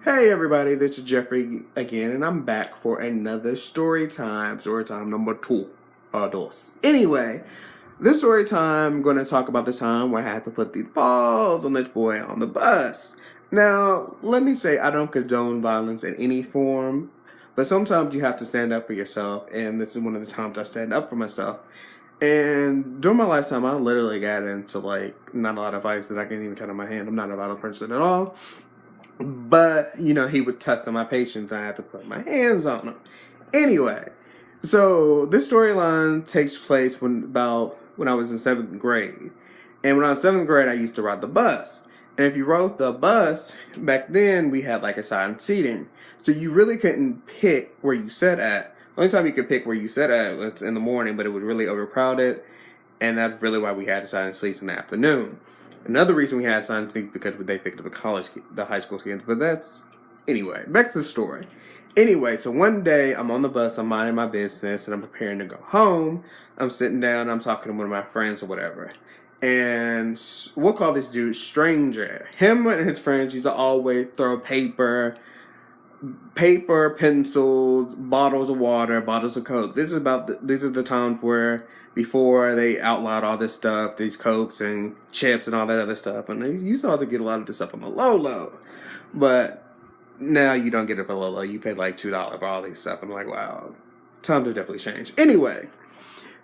Hey everybody, this is Jeffrey again, and I'm back for another story time. Story time number two. Dos. Anyway, this story time, I'm going to talk about the time where I had to put the balls on this boy on the bus. Now, let me say, I don't condone violence in any form, but sometimes you have to stand up for yourself, and this is one of the times I stand up for myself. And during my lifetime, I literally got into not a lot of fights that I can even count on my hand. I'm not a violent person at all. But, he would test on my patience and I had to put my hands on him. Anyway, so this storyline takes place when I was in 7th grade. And when I was 7th grade, I used to ride the bus. And if you rode the bus, back then we had assigned seating. So you really couldn't pick where you sat at. The only time you could pick where you sat at was in the morning, but it was really overcrowded. And that's really why we had assigned seats in the afternoon. Another reason we had assigned seats because they picked up the high school kids. But anyway, back to the story. Anyway, so one day I'm on the bus, I'm minding my business, and I'm preparing to go home. I'm sitting down, I'm talking to one of my friends or whatever. And we'll call this dude Stranger. Him and his friends used to always throw paper, pencils, bottles of water, bottles of Coke. These are the times where before they outlawed all this stuff, these Cokes and chips and all that other stuff, and they used to get a lot of this stuff on the low. But now you don't get it for low. You pay $2 for all these stuff. I'm like, wow, times have definitely changed. Anyway,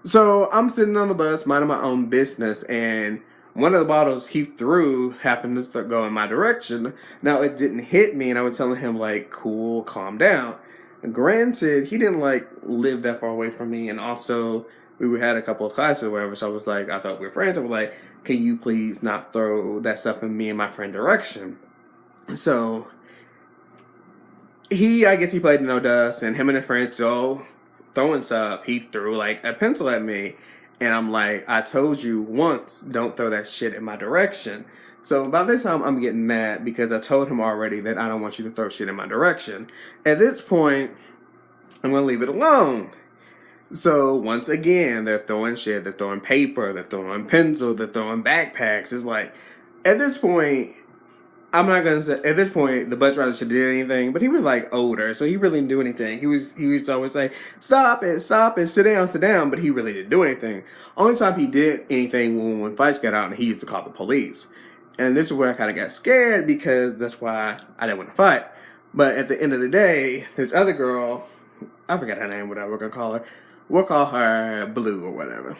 so I'm sitting on the bus, minding my own business, and one of the bottles he threw happened to start going my direction. Now, it didn't hit me, and I was telling him, cool, calm down. Granted, he didn't, live that far away from me, and also, we had a couple of classes or whatever, so I was I thought we were friends. I was like, can you please not throw that stuff in me and my friend direction? So, I guess he played no dust, and him and his friends, throwing stuff, he threw, a pencil at me. And I'm like, I told you once, don't throw that shit in my direction. So by this time, I'm getting mad because I told him already that I don't want you to throw shit in my direction. At this point, I'm going to leave it alone. So once again, they're throwing shit. They're throwing paper. They're throwing pencil. They're throwing backpacks. It's at this point, I'm not gonna say at this point the bus driver should do anything, but he was older, so he really didn't do anything. He was always say, stop it, sit down, but he really didn't do anything. Only time he did anything when fights got out and he used to call the police. And this is where I kinda got scared because that's why I didn't want to fight. But at the end of the day, this other girl, I forgot her name, whatever we're gonna call her. We'll call her Blue or whatever.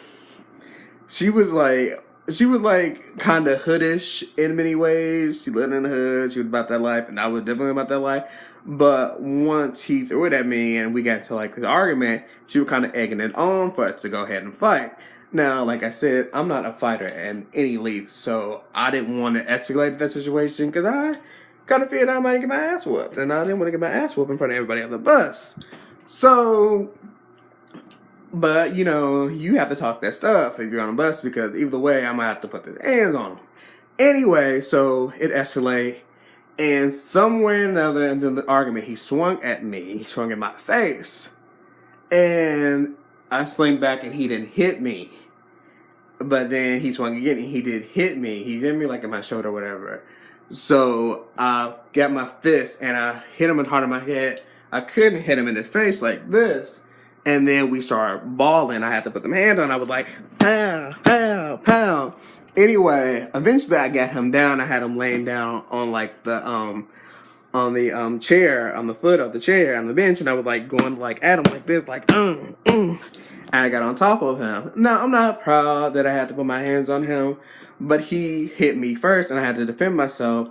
She was kind of hoodish in many ways. She lived in the hood. She was about that life, and I was definitely about that life. But once he threw it at me and we got to the argument, she was kind of egging it on for us to go ahead and fight. Now, like I said, I'm not a fighter in any league, so I didn't want to escalate that situation because I kind of feared I might get my ass whooped, and I didn't want to get my ass whooped in front of everybody on the bus. So, but, you have to talk that stuff if you're on a bus because either way, I might have to put his hands on him. Anyway, so it escalated, and somewhere or another in the argument, he swung at me. He swung in my face, and I swung back, and he didn't hit me. But then he swung again, and he did hit me. He hit me in my shoulder or whatever. So I got my fist, and I hit him hard on my head. I couldn't hit him in the face like this. And then we started bawling. I had to put them hands on. I was like, pow, pow, pow. Anyway, eventually I got him down. I had him laying down on the chair, on the foot of the chair, on the bench, and I was going at him like this, And I got on top of him. Now, I'm not proud that I had to put my hands on him, but he hit me first, and I had to defend myself,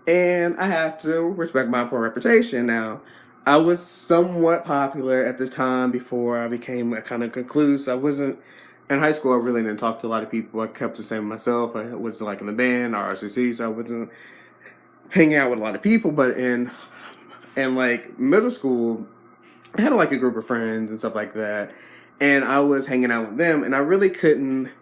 and I have to respect my poor reputation. Now, I was somewhat popular at this time before I became a kind of recluse. I wasn't in high school. I really didn't talk to a lot of people. I kept the same myself. I was in the band or RCC, so I wasn't hanging out with a lot of people. But in middle school, I had a group of friends and stuff like that, and I was hanging out with them, and I really couldn't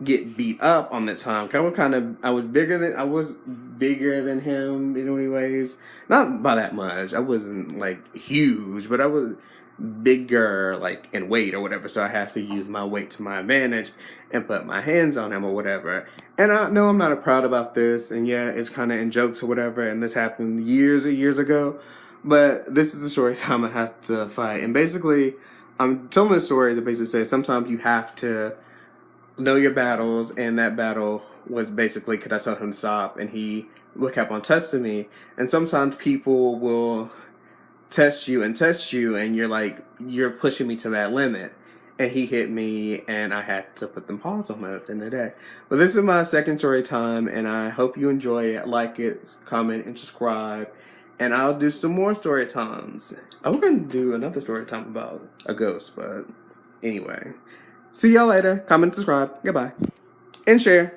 get beat up on that time. I was bigger than him in many ways. Not by that much. I wasn't huge, but I was bigger, like, in weight or whatever, so I had to use my weight to my advantage and put my hands on him or whatever. And I know I'm not proud about this, and yeah, it's kind of in jokes or whatever, and this happened years and years ago, but this is the story time I have to fight. And basically, I'm telling this story to basically say sometimes you have to know your battles, and that battle was basically because I told him to stop, and he kept on testing me. And sometimes people will test you, and you're like, you're pushing me to that limit. And he hit me, and I had to put them paws on him at the end of the day. But this is my second story time, and I hope you enjoy it. Like it, comment, and subscribe. And I'll do some more story times. I'm going to do another story time about a ghost, but anyway. See y'all later. Comment, subscribe. Goodbye. And share.